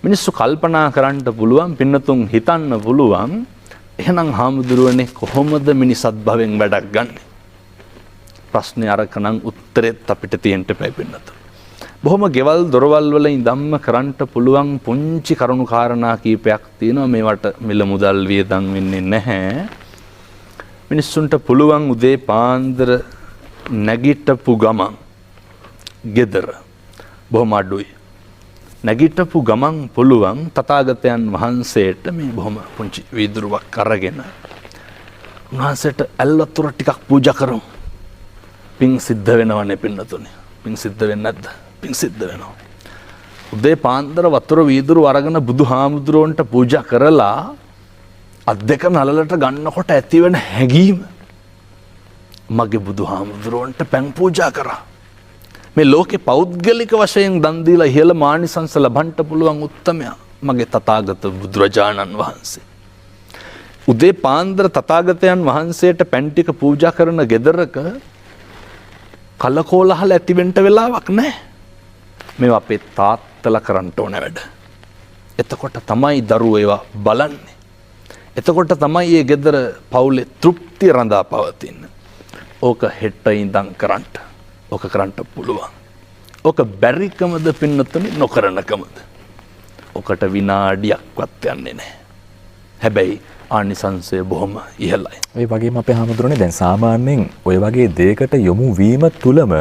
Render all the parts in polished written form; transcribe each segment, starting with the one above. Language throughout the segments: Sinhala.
මිනිස්සු කල්පනා කරන්න පුළුවන් පින්නතුන් හිතන්න පුළුවන් එහෙනම් හාමුදුරුවනේ කොහොමද මිනිසත් භවෙන් වැඩක් ගන්නෙ? ප්‍රශ්නේ අරකනම් උත්තරෙත් අපිට තියෙන්න බෑ පින්නතුන්. බොහොම ගෙවල් දොරවල් වල ඉඳන්ම කරන්න පුළුවන් පුංචි කරුණු කාරණා කීපයක් තියෙනවා මේවට මිල මුදල් වියදම් වෙන්නේ නැහැ. මිනිස්සුන්ට පුළුවන් උදේ පාන්දර නැගිටපු ගමන් ගෙදර බොහොම අඩුයි. නැගිටපු ගමන් පුළුවන් තථාගතයන් වහන්සේට මේ බොහොම පුංචි වීදුරුවක් අරගෙන උන්වහන්සේට ඇල් වතුර ටිකක් පූජා කරමු. පිං සිද්ධ වෙනවනේ පින්නතුනේ. පිං සිද්ධ වෙන්නේ නැද්ද? පිං සිද්ධ වෙනවා. උදේ පාන්දර වතුර වීදුරු අරගෙන බුදුහාමුදුරුවන්ට පූජා කරලා අත් දෙක නලලට ගන්නකොට ඇතිවෙන හැඟීම මගේ බුදුහාමුදුරුවන්ට පැන් පූජා කරා. මේ ලෝකේ පෞද්ගලික වශයෙන් දන් දීලා ඉහළ මානිසංස ලබන්න පුළුවන් උත්තමයා මගේ තථාගත බුදුරජාණන් වහන්සේ. උදේ පාන්දර තථාගතයන් වහන්සේට පැන් ටික පූජා කරන ගෙදරක කලකෝලහල ඇති වෙන්න වෙලාවක් නැහැ. මේවා අපේ තාත්තලා කරන්න ඕන වැඩ. එතකොට තමයි දරුවෝ ඒවා බලන්නේ. එතකොට තමයි මේ ගෙදර පවුලේ තෘප්තිය රඳා පවතින්නේ. ඕක හෙට ඉඳන් කරන්න. ඕක කරන්න පුළුවන්. ඕක බැරිකමද පින්නතුනි නොකරනකමද? ඕකට විනාඩියක්වත් යන්නේ නැහැ. හැබැයි ආනිසංසය බොහොම ඉහළයි. ඒ වගේම අපේ හැමදෙරෝනේ දැන් සාමාන්‍යයෙන් ওই වගේ දෙයකට යොමු වීම තුලම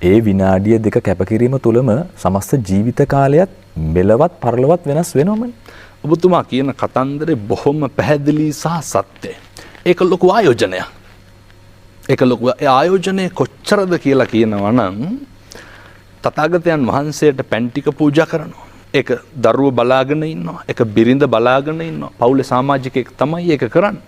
ඒ විනාඩිය දෙක කැපකිරීම තුලම සමස්ත ජීවිත කාලයත් මෙලවත් පරලොවත් වෙනස් වෙනවමනේ. ඔබතුමා කියන කතන්දරේ බොහොම පැහැදිලි සහ සත්‍යයි. ඒක ලොකු ආයෝජනයක්. ඒක ලොකු ආයෝජනය කොච්චරද කියලා කියනවා නම් තථාගතයන් වහන්සේට පැන් ටික පූජා කරනවා. ඒක දරුවෝ බලාගෙන ඉන්නවා. ඒක බිරිඳ බලාගෙන ඉන්නවා. පවුලේ සමාජිකයෙක් තමයි ඒක කරන්නේ.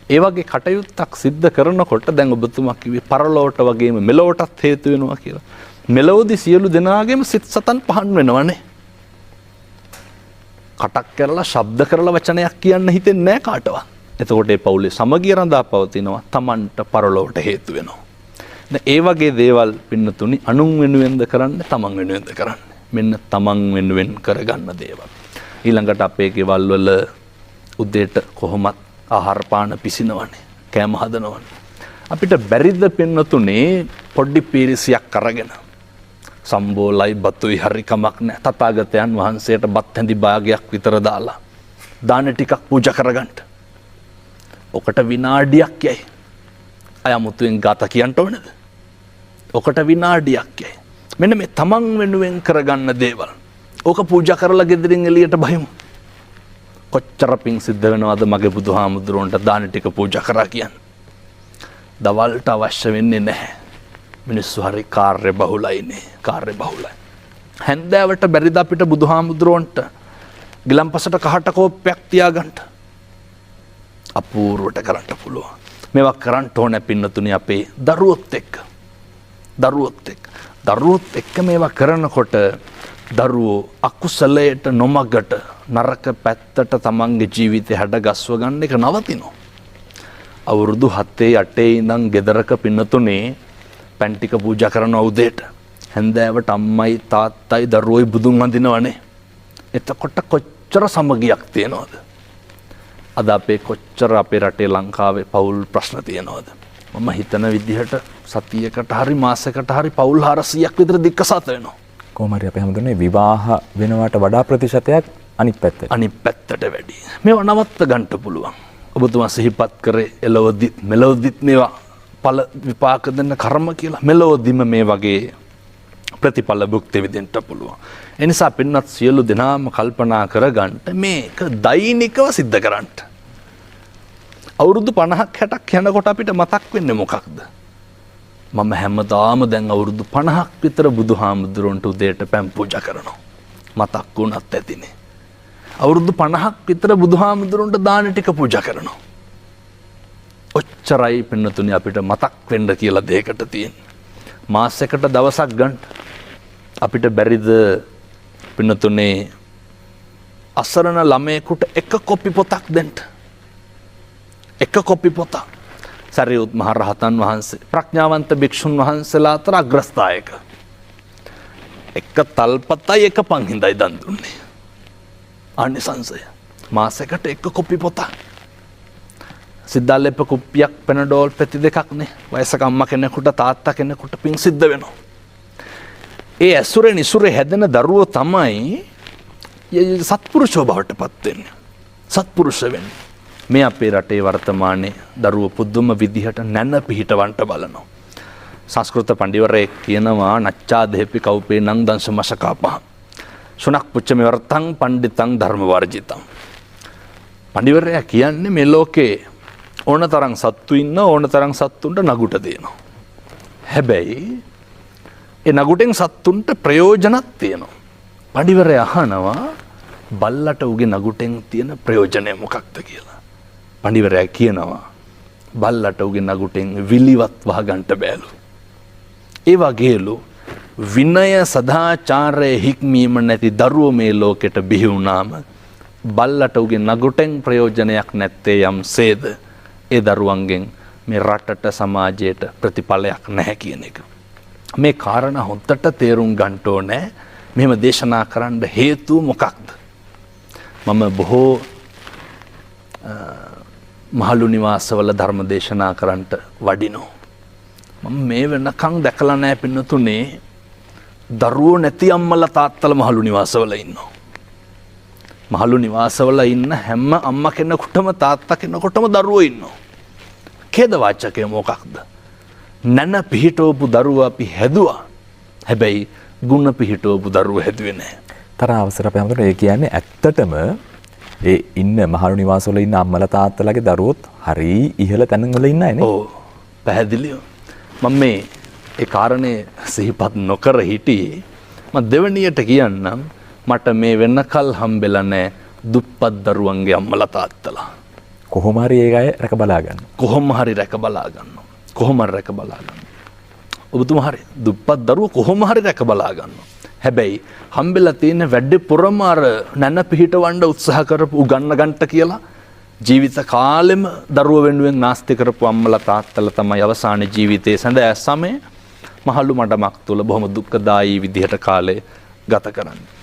ඒ වගේ කටයුත්තක් සිද්ධ කරනකොට දැන් ඔබතුමා කිව්වේ පරලොවට වගේම මෙලොවටත් හේතු වෙනවා කියලා. මෙලොවදී සියලු දෙනාගේම සිත් සතන් පහන් වෙනවනේ. කටක් කරලා ශබ්ද කරලා වචනයක් කියන්න හිතෙන්නේ නැහැ කාටවත්. එතකොට මේ පවුලේ සමගිය රඳා පවතිනවා. Tamanට පරලොවට හේතු වෙනවා. දැන් ඒ වගේ දේවල් පින්නතුනි අනුන් වෙනුවෙන්ද කරන්නේ තමන් වෙනුවෙන්ද කරන්නේ. මෙන්න තමන් වෙනුවෙන් කරගන්න දේවල්. ඊළඟට අපේ ගෙවල් වල උදේට කොහොමත් ආහාර පාන පිසිනවනේ. කෑම හදනවනේ. අපිට බැරිද පින්නතුනේ පොඩි පීරිසියක් අරගෙන සම්බෝලයි බතුයි හරි කමක් නැහැ. තථාගතයන් වහන්සේට බත් හැඳි භාගයක් විතර දාලා දාන ටිකක් පූජා කරගන්න. ඔකට විනාඩියක් යයි. අයමුතුෙන් ගාත කියන්න ඕනද? ඔකට විනාඩියක් යයි. මෙන්න මේ තමන් වෙනුවෙන් කරගන්න දේවල්. ඕක පූජා කරලා ගෙදරින් එළියට බහිමු. කොච්චර පිං සිද්ධ වෙනවද මගේ බුදුහාමුදුරුවන්ට දාන ටික පූජා කරා කියන්නේ. දවල්ට අවශ්‍ය වෙන්නේ නැහැ. මිනිස්සු හරි කාර්ය බහුලයිනේ. කාර්ය බහුලයි. හැන්දෑවට බැරිද අපිට බුදුහාමුදුරුවන්ට ගිලම්පසට කහට කෝප්පයක් තියාගන්න? අපූර්වට කරන්න පුළුවන්. මේවා කරන්න ඕනේ පින්නතුනි අපේ දරුවොත් එක්ක. දරුවොත් එක්ක මේවා කරනකොට දරුවෝ අකුසලයට නොමගට නරක පැත්තට තමන්ගේ ජීවිතය හැඩගස්ව ගන්න එක නවතිනවා. අවුරුදු 7 8 ඉඳන් ගෙදරක පින්නතුනේ පැන් ටික පූජා කරන උදේට හැන්දෑවට අම්මයි තාත්තයි දරුවෝයි බුදුන් වඳිනවනේ. එතකොට කොච්චර සමගියක් තියෙනවද? අද අපේ කොච්චර අපේ රටේ ලංකාවේ පවුල් ප්‍රශ්න තියෙනවද? මම හිතන විදිහට සතියකට හරි මාසයකට හරි පවුල් 400ක් විතර දික්කසාත වෙනවා. කොහොම හරි අපි හැමෝටම විවාහ වෙනවට වඩා ප්‍රතිශතයක් අනිත් පැත්තට වැඩි. මේවා නවත්ත ගන්න පුළුවන්. ඔබතුමා සිහිපත් කරේ එළවදිත් මෙලවදිත් මේවා ඵල විපාක දෙන්න කර්ම කියලා. මෙලවදිම මේ වගේ ප්‍රතිඵල භුක්ති විඳින්න පුළුවන්. ඒ නිසා පින්වත් සියලු දෙනාම කල්පනා කරගන්න මේක දෛනිකව සිද්ධ කරන්න. අවුරුදු 50ක් 60ක් යනකොට අපිට මතක් වෙන්නේ මොකක්ද? මම හැමදාම දැන් අවුරුදු 50ක් විතර බුදුහාමුදුරන්ට උදේට පැන් පූජා කරනවා. මතක් වුණත් ඇතිනේ. අවුරුදු 50ක් විතර බුදුහාමුදුරන්ට දාන ටික පූජා කරනවා. ඔච්චරයි පින්නතුනි අපිට මතක් වෙන්න කියලා දෙයකට තියෙන්නේ. මාසයකට දවසක් ගන්න අපිට බැරිද පින්නතුනේ අසරණ ළමයෙකුට එක කොපි පොතක් දෙන්න? එක කොපි පොතක්. සරියුත් මහ රහතන් වහන්සේ ප්‍රඥාවන්ත භික්ෂුන් වහන්සේලා අතර අග්‍රස්ථායක. එක තල්පතයි එක පන්හිඳයි දන් දුන්නේ. ආනිසංසය. මාසෙකට එක කොපි පොතක්. සිද්ධාලෙප්ප කුප්පියක් පෙනඩෝල් පෙති දෙකක් නේ. වයසක අම්මා කෙනෙකුට තාත්තා කෙනෙකුට පින් සිද්ධ වෙනවා. ඒ ඇසුරේ නිසුරේ හැදෙන දරුවෝ තමයි සත්පුරුෂෝ බවට පත් වෙන්නේ. සත්පුරුෂ වෙන්නේ. මේ අපේ රටේ වර්තමානයේ දරුවෝ පුදුම විදිහට නැන පිහිටවන්න බලනවා. සංස්කෘත පඬිවරයෙක් කියනවා නච්චා දෙහෙපි කව්පේ නං දංශමශකාපහ. සුනක් පුච්චමෙ වර්තං පණ්ඩිතං ධර්ම වර්ජිතං. පඬිවරයා කියන්නේ මේ ලෝකේ ඕන තරම් සත්තු ඉන්න ඕන තරම් සත්තුන්ට නගුට දෙනවා. හැබැයි ඒ නගුටෙන් සත්තුන්ට ප්‍රයෝජනක් තියෙනවා. පඬිවරයා අහනවා බල්ලට උගේ නගුටෙන් තියෙන ප්‍රයෝජනය මොකක්ද කියලා. පඬිවරයා කියනවා බල්ලට උගේ නගුටෙන් විලිවත් වහගන්න බෑලු. ඒ වගේලු විනය සදාචාරය හික්මීම නැති දරුවෝ මේ ලෝකෙට බිහි වුණාම බල්ලට උගේ නගුටෙන් ප්‍රයෝජනයක් නැත්තේ යම්සේද ඒ දරුවන්ගෙන් මේ රටට සමාජයට ප්‍රතිඵලයක් නැහැ කියන එක. මේ කාරණා හොඳට තේරුම් ගන්න ඕනේ. මෙහෙම දේශනා කරන්න හේතුව මොකක්ද? මම බොහෝ මහලු නිවාසවල ධර්ම දේශනා කරන්නට වඩිනෝ. මම මේ වෙනකන් දැකලා නැහැ පින්නතුනේ දරුවෝ නැති අම්මලා තාත්තලා මහලු නිවාසවල ඉන්නවා. මහලු නිවාසවල ඉන්න හැම අම්මා කෙනෙකුටම තාත්තා කෙනෙකුටම දරුවෝ ඉන්නවා. ඛේද වාචකය මොකක්ද? නැන පිහිටවපු දරුවා අපි හැදුවා. හැබැයි ගුණ පිහිටවපු දරුවෝ හැදුවේ නැහැ. තර අවසර අපේ හැමෝටම ඒ කියන්නේ ඇත්තටම ඒ ඉන්න මහලු නිවාසවල ඉන්න අම්මලා තාත්තලාගේ දරුවොත් හරි ඉහළ තැන්වල ඉන්න අය නේ. ඔව් පැහැදිලිව. මම මේ ඒ කාරණේ සිහිපත් නොකර හිටියේ මම දෙවණියට කියන්නම් මට මේ වෙනකල් හම්බෙලා නැහැ දුප්පත් දරුවන්ගේ අම්මලා තාත්තලා. කොහොම හරි ඒක අය රැක බලා ගන්න. කොහොම හරි රැක බලා ගන්නවා. කොහොම හරි රැක බලා ගන්නවා. ඔබතුමා හරි දුප්පත් දරුවෝ කොහොම හරි රැක බලා ගන්නවා. හැබැයි හම්බෙලා තියෙන වැඩේ පුරම අර නැන පිහිටවන්න උත්සාහ කරපු උගන්න ගන්නට කියලා ජීවිත කාලෙම දරුවෝ වෙනුවෙන් නාස්ති කරපු අම්මලා තාත්තලා තමයි අවසාන ජීවිතයේ සඳ සමය මහලු මඩමක් තුල බොහොම දුක්ඛදායී විදිහට කාලය ගත කරන්නේ.